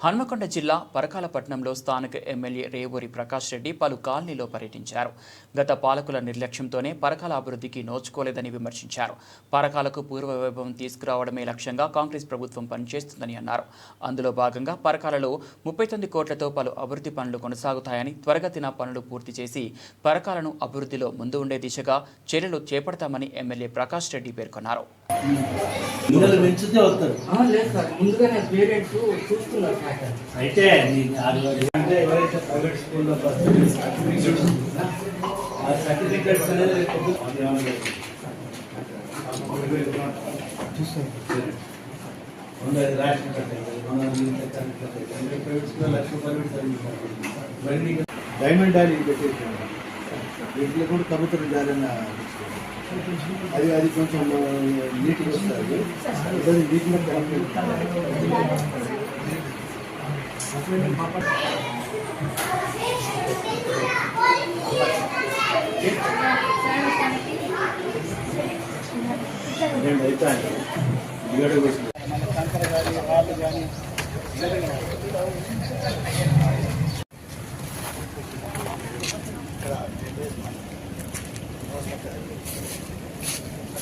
హన్మకొండ జిల్లా పరకాలపట్నంలో స్థానిక ఎమ్మెల్యే రేవూరి ప్రకాష్ రెడ్డి పలు కాలనీలో పర్యటించారు. గత పాలకుల నిర్లక్ష్యంతోనే పరకాల అభివృద్ధికి నోచుకోలేదని విమర్శించారు. పరకాలకు పూర్వ వైభవం తీసుకురావడమే లక్ష్యంగా కాంగ్రెస్ ప్రభుత్వం పనిచేస్తుందని అన్నారు. అందులో భాగంగా పరకాలలో 39 కోట్లతో పలు అభివృద్ధి పనులు కొనసాగుతాయని, త్వరగతిన పనులు పూర్తి చేసి పరకాలను అభివృద్ధిలో ముందు ఉండే దిశగా చర్యలు చేపడతామని ఎమ్మెల్యే ప్రకాష్ రెడ్డి పేర్కొన్నారు. అయితే ఎవరైతే ప్రైవేట్ స్కూల్లో సర్టిఫికేట్స్ అనేది ప్రైవేట్ స్కూల్లో డైమండ్ డాలీ పెట్టేసాను. వీటిలో కూడా కబుతరు డాలీ అది కొంచెం నీట్గా వస్తుంది. నీట్గా కంకర కానీ రాళ్ళు కానీ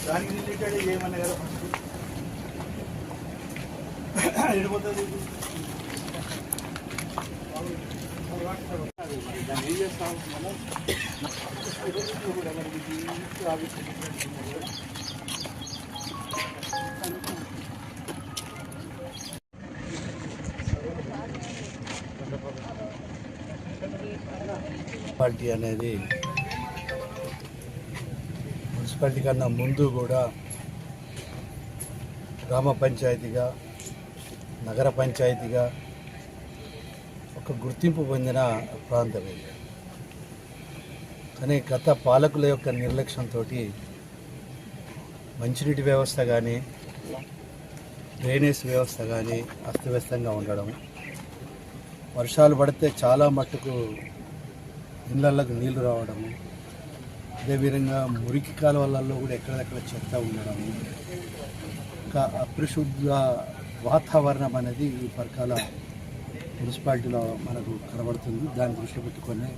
దానికి రిలేటెడ్ ఏమన్నా కదా వెళ్ళిపోతుంది. దాన్ని ఏం చేస్తా ఉంటున్నాము మున్సిపాలిటీ అనేది మున్సిపాలిటీ కన్నా ముందు కూడా గ్రామ పంచాయతీగా, నగర పంచాయతీగా ఒక గుర్తింపు పొందిన ప్రాంతం ఇది. కానీ గత పాలకుల యొక్క నిర్లక్ష్యంతో మంచినీటి వ్యవస్థ కానీ, డ్రైనేజ్ వ్యవస్థ కానీ అస్తవ్యస్తంగా ఉండడం, వర్షాలు పడితే చాలా మట్టుకు ఇళ్ళకు నీళ్లు రావడము, అదేవిధంగా మురికి కాలువలలో కూడా ఎక్కడెక్కడ చెత్త ఉండడము, ఇంకా అపరిశుద్ధ వాతావరణం అనేది ఈ పరకాల మున్సిపాలిటీలో మనకు కనబడుతుంది. దాన్ని దృష్టి పెట్టుకొని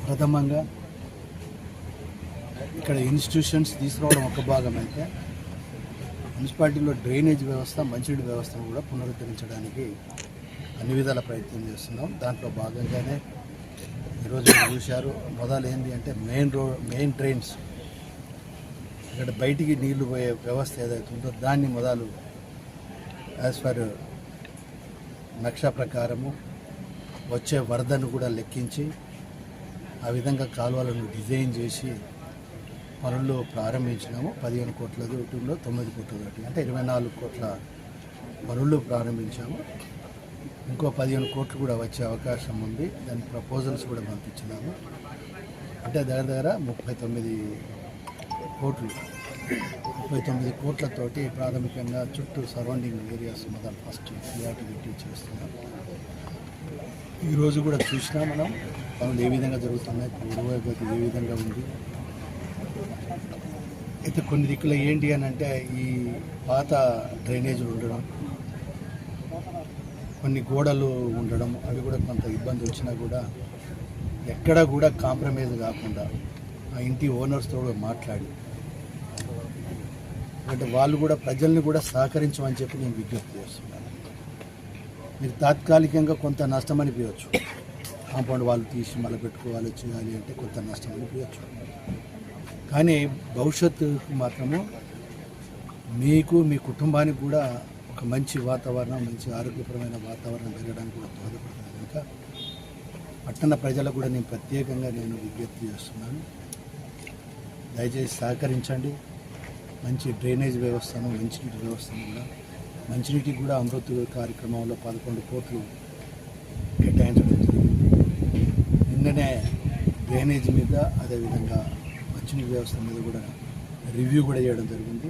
ప్రథమంగా ఇక్కడ ఇన్స్టిట్యూషన్స్ తీసుకురావడం ఒక భాగం అయితే, మున్సిపాలిటీలో డ్రైనేజ్ వ్యవస్థ, మంచినీటి వ్యవస్థను కూడా పునరుద్ధరించడానికి అన్ని విధాల ప్రయత్నం చేస్తున్నాం. దాంట్లో భాగంగానే ఈరోజు చూశారు. మొదలు ఏంటి అంటే మెయిన్ డ్రైన్స్, ఇక్కడ బయటికి నీళ్లు పోయే వ్యవస్థ ఏదైతే ఉందో దాన్ని మొదలు యాజ్ పర్ నక్ష ప్రకారము వచ్చే వరదను కూడా లెక్కించి ఆ విధంగా కాలువలను డిజైన్ చేసి పనులు ప్రారంభించినాము. 15 కోట్లది ఒకటిలో 9 కోట్లది ఒకటి, అంటే 24 కోట్ల పనులు ప్రారంభించాము. ఇంకో 15 కోట్లు కూడా వచ్చే అవకాశం ఉంది. దాని ప్రపోజల్స్ కూడా పంపించినాము. అంటే దగ్గర 39 కోట్లతోటి ప్రాథమికంగా చుట్టూ సరౌండింగ్ ఏరియాస్ మొదలు ఫస్ట్ క్రియేటివిటీ చేస్తున్నాం. ఈరోజు కూడా చూసినా మనం పనులు ఏ విధంగా జరుగుతున్నాయి, పురోగతి ఏ విధంగా ఉంది. అయితే కొన్ని దిక్కులు ఏంటి అని అంటే ఈ పాత డ్రైనేజీలు ఉండడం, కొన్ని గోడలు ఉండడం, అవి కూడా కొంత ఇబ్బంది వచ్చినా కూడా ఎక్కడా కూడా కాంప్రమైజ్ కాకుండా ఆ ఇంటి ఓనర్స్తో కూడా మాట్లాడి, అంటే వాళ్ళు కూడా ప్రజల్ని కూడా సహకరించమని చెప్పి నేను విజ్ఞప్తి చేస్తున్నాను. మీరు తాత్కాలికంగా కొంత నష్టం అనిపించవచ్చు, కాంపౌండ్ వాళ్ళు తీసి మళ్ళీ పెట్టుకోవాలి చేయాలి అంటే కొంత నష్టం అనిపించవచ్చు. కానీ భవిష్యత్తుకు మాత్రము మీకు, మీ కుటుంబానికి కూడా ఒక మంచి వాతావరణం, మంచి ఆరోగ్యపరమైన వాతావరణం పెరగడానికి కూడా దోహదపడుతుంది. కనుక పట్టణ ప్రజలకు కూడా నేను ప్రత్యేకంగా విజ్ఞప్తి చేస్తున్నాను. దయచేసి సహకరించండి. మంచి డ్రైనేజ్ వ్యవస్థను, మంచినీటి వ్యవస్థను కూడా, మంచినీటికి కూడా అమృత్ కార్యక్రమంలో 11 కోట్లు కేటాయించడం జరిగింది. నిన్ననే డ్రైనేజ్ మీద, అదేవిధంగా మంచినీటి వ్యవస్థ మీద కూడా రివ్యూ కూడా చేయడం జరిగింది.